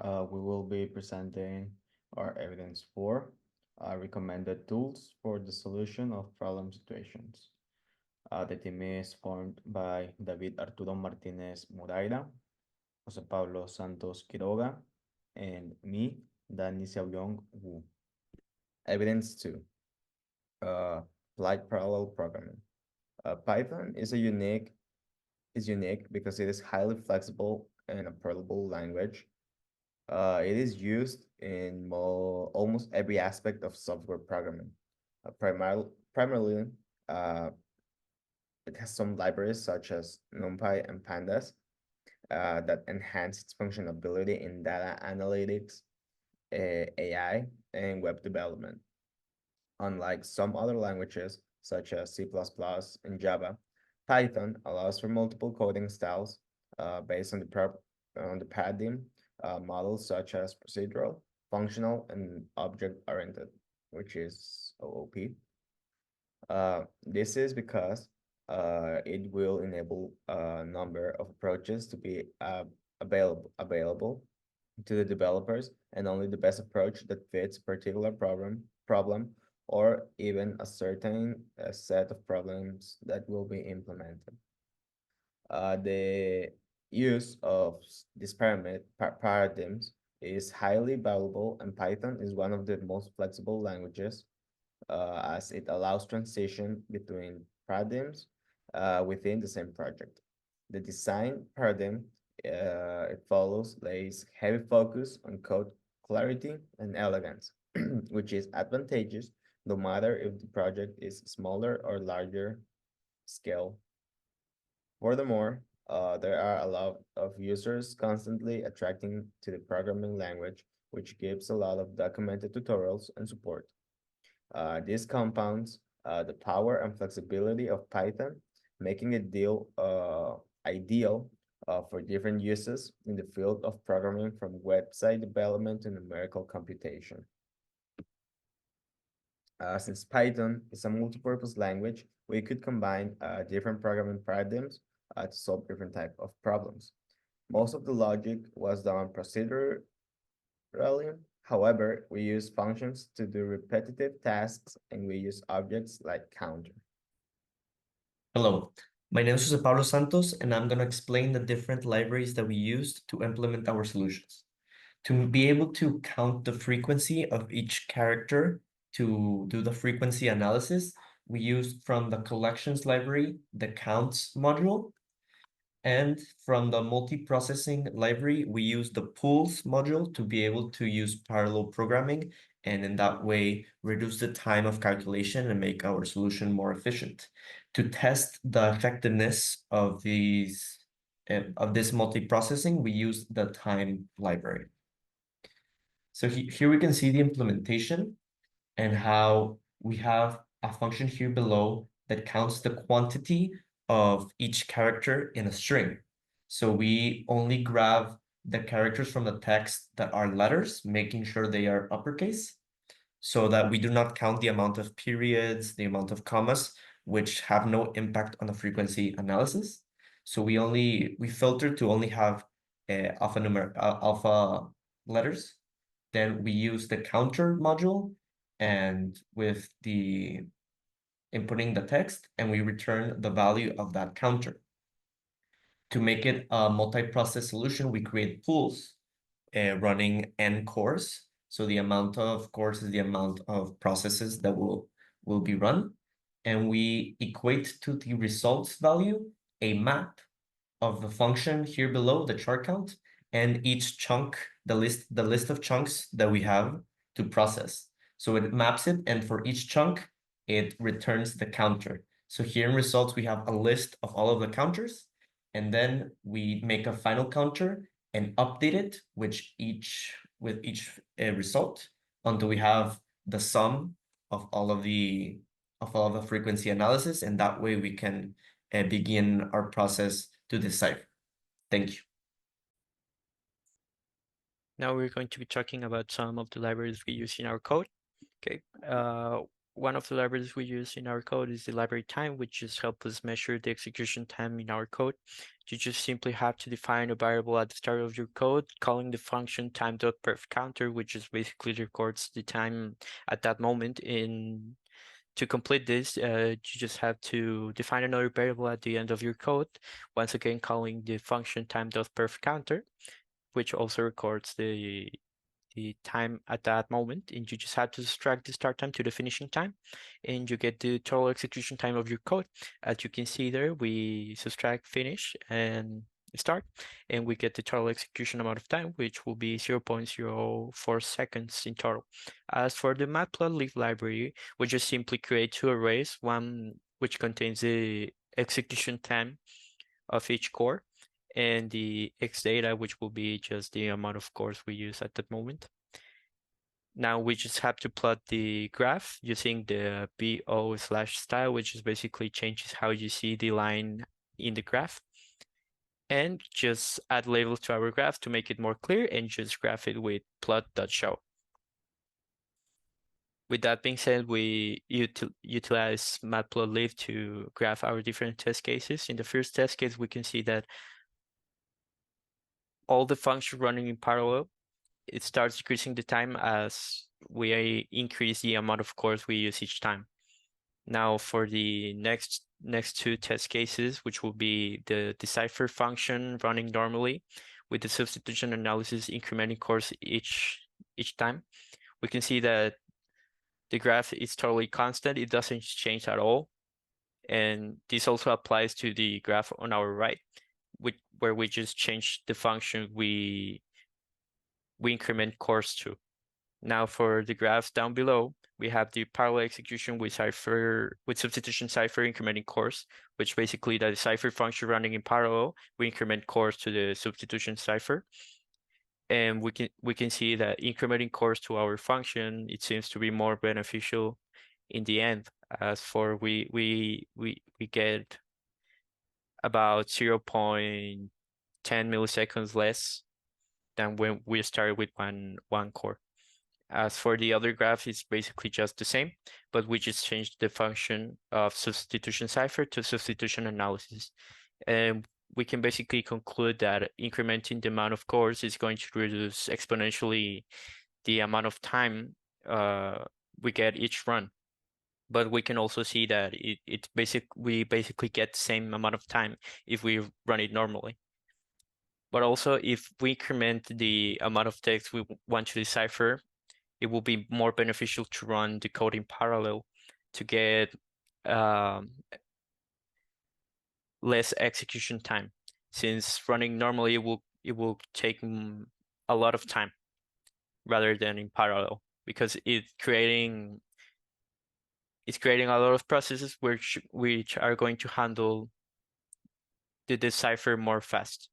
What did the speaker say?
we will be presenting our evidence for recommended tools for the solution of problem situations. The team is formed by David Arturo Martinez Moraira, Jose Pablo Santos Quiroga, and me, Danny Xiaoyong Wu. Evidence 2, uh, applied parallel programming. Python is unique because it is highly flexible and a parallel language. It is used in almost every aspect of software programming. Primarily, uh, it has some libraries such as NumPy and Pandas that enhance its functionality in data analytics, AI, and web development. Unlike some other languages, such as C++ and Java, Python allows for multiple coding styles based on the paradigm models such as procedural, functional, and object-oriented, which is OOP. This is because it will enable a number of approaches to be available to the developers, and only the best approach that fits a particular problem or even a certain set of problems that will be implemented. The use of these paradigms is highly valuable, and Python is one of the most flexible languages as it allows transition between paradigms within the same project. The design paradigm it follows lays heavy focus on code clarity and elegance, which is advantageous no matter if the project is smaller or larger scale. Furthermore, there are a lot of users constantly attracting to the programming language, which gives a lot of documented tutorials and support. This compounds the power and flexibility of Python, making it ideal for different uses in the field of programming, from website development to numerical computation. Since Python is a multi-purpose language, we could combine different programming paradigms to solve different types of problems. Most of the logic was done procedurally. However, we use functions to do repetitive tasks, and we use objects like counter. Hello, my name is Jose Pablo Santos, and I'm going to explain the different libraries that we used to implement our solutions. To be able to count the frequency of each character to do the frequency analysis, we used from the collections library, the counts module, and from the multiprocessing library, we use the pools module to be able to use parallel programming, and in that way reduce the time of calculation and make our solution more efficient. To test the effectiveness of this multiprocessing, we use the time library. So here we can see the implementation and how we have a function here below that counts the quantity of each character in a string. So we only grab the characters from the text that are letters, making sure they are uppercase, so that we do not count the amount of periods, the amount of commas, which have no impact on the frequency analysis. So we filter to only have alpha letters. Then we use the counter module, and with the inputting the text, and we return the value of that counter. To make it a multi-process solution, we create pools running n cores. So the amount of cores is the amount of processes that will be run. And we equate to the results value a map of the function here below, the char count, and each chunk, the list of chunks that we have to process. So it maps it, and for each chunk, it returns the counter. So here in results, we have a list of all of the counters, and then we make a final counter and update it with each result until we have the sum of all of the frequency analysis, and that way we can begin our process to decipher. Thank you. Now we're going to be talking about some of the libraries we use in our code. Okay. one of the libraries we use in our code is the library time, which just helps us measure the execution time in our code. You just simply have to define a variable at the start of your code, calling the function time.perfCounter, which just basically records the time at that moment. In to complete this, you just have to define another variable at the end of your code, once again calling the function time.perfCounter, which also records the time at that moment, and you just have to subtract the start time to the finishing time, and you get the total execution time of your code. As you can see there, we subtract finish and start, and we get the total execution amount of time, which will be 0.04 seconds in total. As for the matplotlib library, we just simply create two arrays, one which contains the execution time of each core, and the X data, which will be just the amount of cores we use at that moment. Now we just have to plot the graph using the BO/style, which is basically changes how you see the line in the graph. And just add labels to our graph to make it more clear, and just graph it with plot.show. With that being said, we utilize matplotlib to graph our different test cases. In the first test case, we can see that all the functions running in parallel, it starts decreasing the time as we increase the amount of cores we use each time. Now for the next two test cases, which will be the decipher function running normally with the substitution analysis incrementing cores each time, we can see that the graph is totally constant. It doesn't change at all. And this also applies to the graph on our right, where we just change the function we increment cores to. Now for the graphs down below, we have the parallel execution with substitution cipher incrementing cores, which basically the cipher function running in parallel, we increment cores to the substitution cipher. And we can see that incrementing cores to our function, it seems to be more beneficial in the end. As for we get about 0.10 milliseconds less than when we started with one core. As for the other graph, it's basically just the same, but we just changed the function of substitution cipher to substitution analysis. And we can basically conclude that incrementing the amount of cores is going to reduce exponentially the amount of time we get each run. But we can also see that we basically get the same amount of time if we run it normally. But also, if we increment the amount of text we want to decipher, it will be more beneficial to run the code in parallel to get less execution time. Since running normally it will take a lot of time rather than in parallel, because it's creating a lot of processes which are going to handle the decipher more fast.